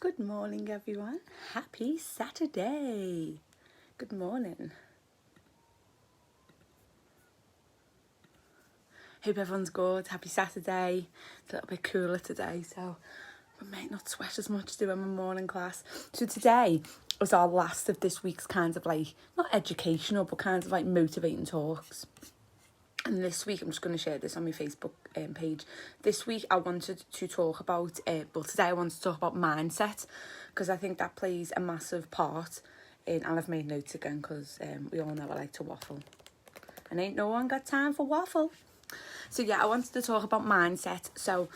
Good morning, everyone. Happy Saturday. Good morning. Hope everyone's good. Happy Saturday. It's a little bit cooler today, so we might not sweat as much doing my morning class. So today was our last of this week's kind of like, not educational, but kind of like motivating talks. And this week, I'm just going to share this on my Facebook page. This week, I wanted to talk about, today I want to talk about mindset, because I think that plays a massive part in, and I've made notes again, because we all know I like to waffle. And ain't no one got time for waffle. So yeah, I wanted to talk about mindset. So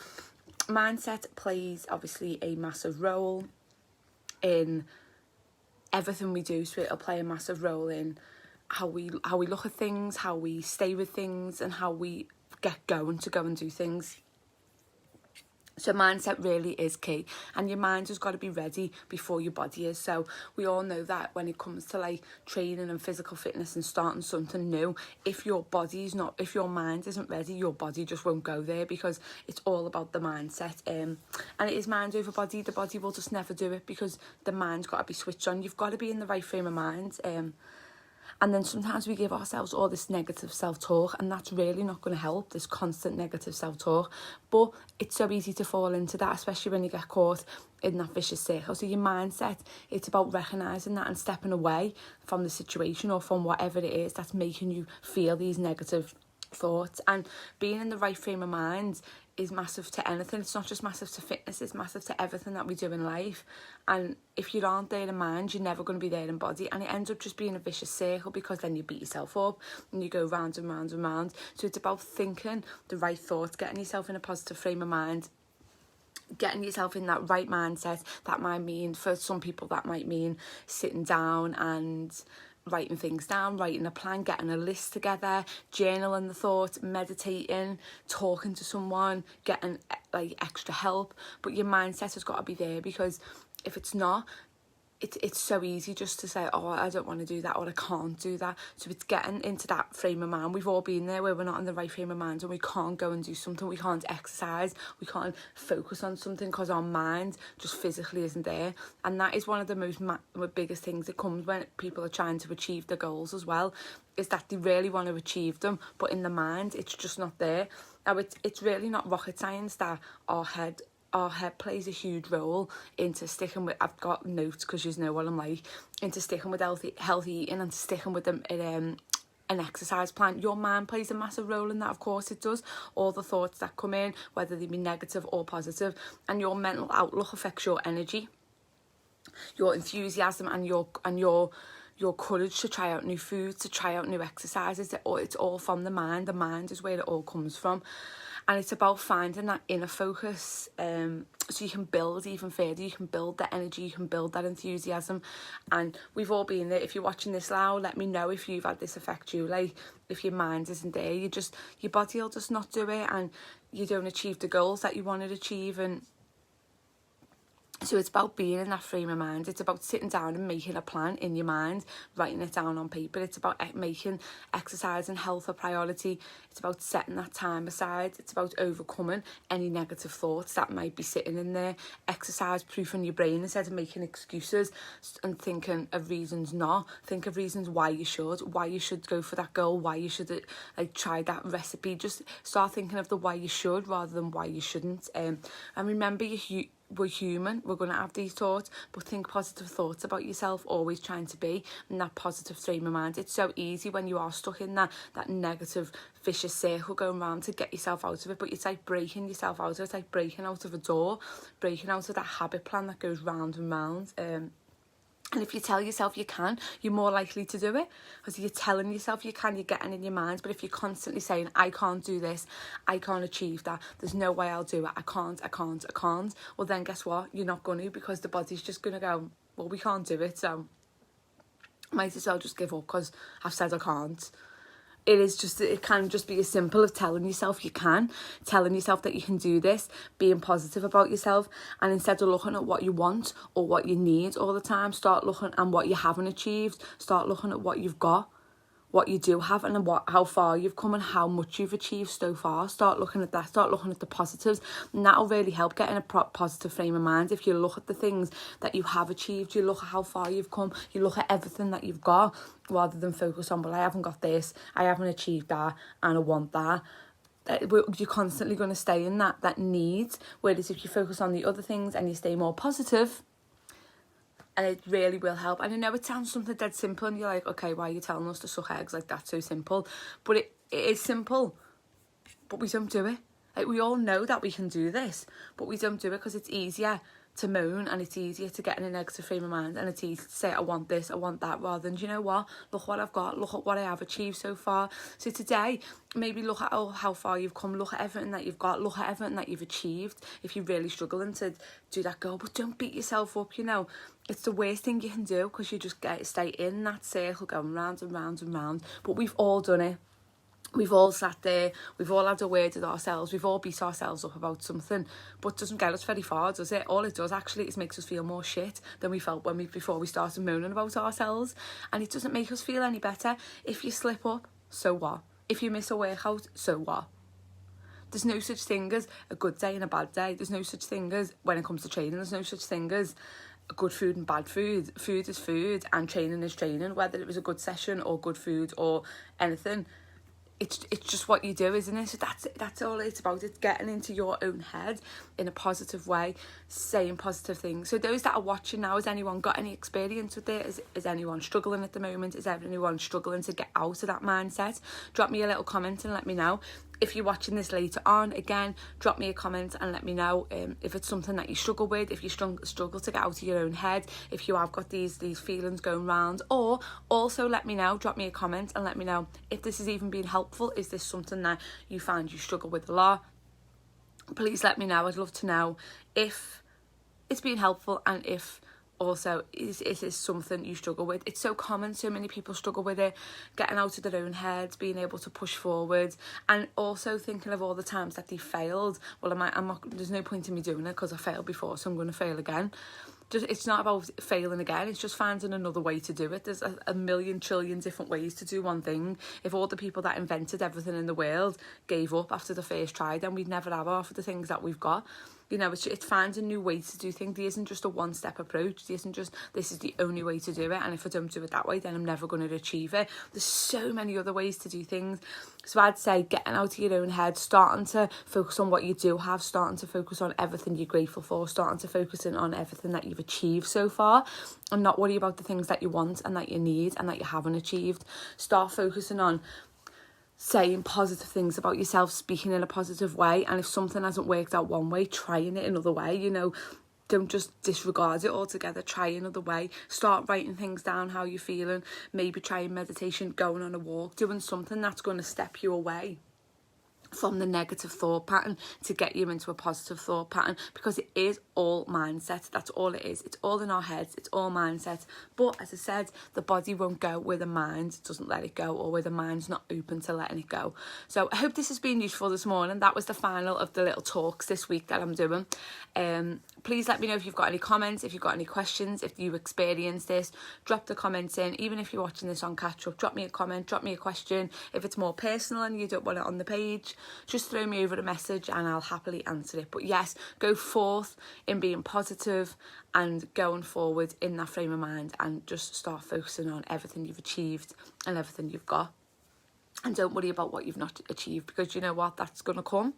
mindset plays, obviously, a massive role in everything we do. So it'll play a massive role in how we look at things, how we stay with things, and how we get going to go and do things. So mindset really is key, and your mind has got to be ready before your body is. So we all know that when it comes to like training and physical fitness and starting something new, if your mind isn't ready, your body just won't go there, because it's all about the mindset. And it is mind over body. The body will just never do it, because the mind's got to be switched on. You've got to be in the right frame of mind. And then sometimes we give ourselves all this negative self-talk, and that's really not going to help, this constant negative self-talk. But it's so easy to fall into that, especially when you get caught in that vicious circle. So your mindset, it's about recognising that and stepping away from the situation or from whatever it is that's making you feel these negative thoughts. And being in the right frame of mind is massive to anything. It's not just massive to fitness, it's massive to everything that we do in life. And if you aren't there in mind, you're never going to be there in body, and it ends up just being a vicious circle, because then you beat yourself up and you go round and round and round. So it's about thinking the right thoughts, getting yourself in a positive frame of mind, getting yourself in that right mindset. That might mean, for some people, that might mean sitting down and writing things down, writing a plan, getting a list together, journaling the thoughts, meditating, talking to someone, getting like extra help. But your mindset has got to be there, because if it's not, it's so easy just to say, oh, I don't want to do that, or I can't do that. So it's getting into that frame of mind. We've all been there where we're not in the right frame of mind, and we can't go and do something, we can't exercise, we can't focus on something, because our mind just physically isn't there. And that is one of the biggest things that comes when people are trying to achieve their goals as well, is that they really want to achieve them, but in the mind, it's just not there. Now, it's really not rocket science that our head plays a huge role into sticking with, I've got notes because you know what I'm like, into sticking with healthy eating and sticking with an exercise plan. Your mind plays a massive role in that, of course it does. All the thoughts that come in, whether they be negative or positive, and your mental outlook affects your energy, your enthusiasm, and your courage to try out new foods, to try out new exercises. It's all from the mind. The mind is where it all comes from. And it's about finding that inner focus, so you can build even further, you can build that energy, you can build that enthusiasm. And we've all been there. If you're watching this now, let me know if you've had this affect you. Like, if your mind isn't there, your body will just not do it, and you don't achieve the goals that you want to achieve. And so it's about being in that frame of mind. It's about sitting down and making a plan in your mind, writing it down on paper. It's about making exercise and health a priority. It's about setting that time aside. It's about overcoming any negative thoughts that might be sitting in there. Exercise proofing your brain instead of making excuses and thinking of reasons not. Think of reasons why you should go for that goal, why you should try that recipe. Just start thinking of the why you should rather than why you shouldn't. And remember, we're human, we're going to have these thoughts, but think positive thoughts about yourself, always trying to be in that positive frame of mind. It's so easy when you are stuck in that negative vicious circle going round to get yourself out of it, but it's like breaking yourself out of it. It's like breaking out of a door, breaking out of that habit plan that goes round and round. And if you tell yourself you can, you're more likely to do it, because you're telling yourself you can, you're getting in your mind. But if you're constantly saying, I can't do this, I can't achieve that, there's no way I'll do it, I can't, well then guess what? You're not going to, because the body's just going to go, well, we can't do it, so might as well just give up because I've said I can't. It can just be as simple as telling yourself you can, telling yourself that you can do this, being positive about yourself. And instead of looking at what you want or what you need all the time, start looking at what you haven't achieved, start looking at what you've got. what you do have and how far you've come and how much you've achieved so far. Start looking at that, start looking at the positives, and that'll really help get in a positive frame of mind. If you look at the things that you have achieved, you look at how far you've come, you look at everything that you've got, rather than focus on, well, I haven't got this, I haven't achieved that, and I want that. You're constantly going to stay in that need. Whereas if you focus on the other things and you stay more positive, and it really will help. And I know it sounds something dead simple and you're like, okay, why are you telling us to suck eggs? Like, that's so simple. But it is simple, but we don't do it. Like, we all know that we can do this, but we don't do it because it's easier to moan, and it's easier to get in a negative frame of mind, and it's easy to say, I want this, I want that, rather than, do you know what, look what I've got, look at what I have achieved so far. So today, maybe look at how far you've come, look at everything that you've got, look at everything that you've achieved. If you're really struggling to do that goal, but don't beat yourself up, you know. It's the worst thing you can do, because you just stay in that circle going round and round and round. But we've all done it. We've all sat there, we've all had a word with ourselves, we've all beat ourselves up about something, but it doesn't get us very far, does it? All it does actually is makes us feel more shit than we felt before we started moaning about ourselves, and it doesn't make us feel any better. If you slip up, so what? If you miss a workout, so what? There's no such thing as a good day and a bad day. There's no such thing as, when it comes to training, there's no such thing as good food and bad food. Food is food and training is training, whether it was a good session or good food or anything. It's just what you do, isn't it? So that's all it's about. It's getting into your own head in a positive way, saying positive things. So those that are watching now, has anyone got any experience with it? Is anyone struggling at the moment? Is anyone struggling to get out of that mindset? Drop me a little comment and let me know. If you're watching this later on, again, drop me a comment and let me know if it's something that you struggle with, if you struggle to get out of your own head, if you have got these feelings going round. Or also let me know, drop me a comment and let me know if this has even been helpful. Is this something that you find you struggle with a lot? Please let me know. I'd love to know if it's been helpful, and if also is this something you struggle with. It's so common, so many people struggle with it, getting out of their own heads, being able to push forward, and also thinking of all the times that they failed. Well, I'm not, there's no point in me doing it because I failed before, so I'm going to fail again. It's not about failing again, it's just finding another way to do it. There's a million trillion different ways to do one thing. If all the people that invented everything in the world gave up after the first try, then we'd never have half of the things that we've got. You know, it's finding new ways to do things. There isn't just a one-step approach. There isn't just, this is the only way to do it, and if I don't do it that way, then I'm never going to achieve it. There's so many other ways to do things. So I'd say getting out of your own head, starting to focus on what you do have, starting to focus on everything you're grateful for, starting to focus in on everything that you've achieved so far, and not worry about the things that you want and that you need and that you haven't achieved. Start focusing on saying positive things about yourself, speaking in a positive way, and if something hasn't worked out one way, trying it another way. You know, don't just disregard it altogether. Try another way. Start writing things down, how you're feeling. Maybe trying meditation, going on a walk, doing something that's going to step you away from the negative thought pattern to get you into a positive thought pattern, because it is all mindset. That's all it is. It's all in our heads. It's all mindset. But as I said, the body won't go where the mind doesn't let it go, or where the mind's not open to letting it go. So I hope this has been useful this morning. That was the final of the little talks this week that I'm doing. Please let me know if you've got any comments, if you've got any questions, if you experienced this. Drop the comments in. Even if you're watching this on catch up, drop me a comment, drop me a question. If it's more personal and you don't want it on the page, just throw me over a message and I'll happily answer it. But yes, go forth in being positive and going forward in that frame of mind, and just start focusing on everything you've achieved and everything you've got. And don't worry about what you've not achieved, because you know what, that's going to come.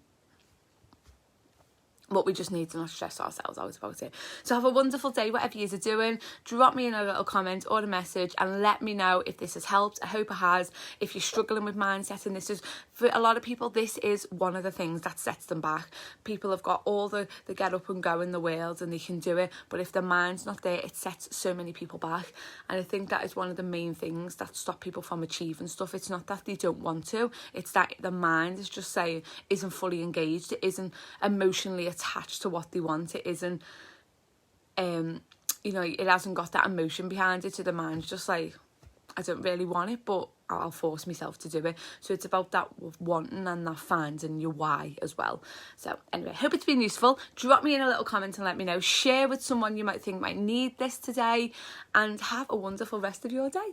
But we just need to not stress ourselves out about it. So have a wonderful day, whatever you're doing. Drop me in a little comment or a message and let me know if this has helped. I hope it has. If you're struggling with mindset, and this is, for a lot of people, this is one of the things that sets them back. People have got all the get up and go in the world and they can do it, but if the mind's not there, it sets so many people back. And I think that is one of the main things that stop people from achieving stuff. It's not that they don't want to, it's that the mind is just saying, isn't fully engaged, it isn't emotionally attached to what they want, it isn't you know, it hasn't got that emotion behind it. So the mind's just like, I don't really want it, but I'll force myself to do it. So it's about that wanting and that finding your why as well. So anyway, hope it's been useful. Drop me in a little comment and let me know. Share with someone you might think might need this today, and have a wonderful rest of your day.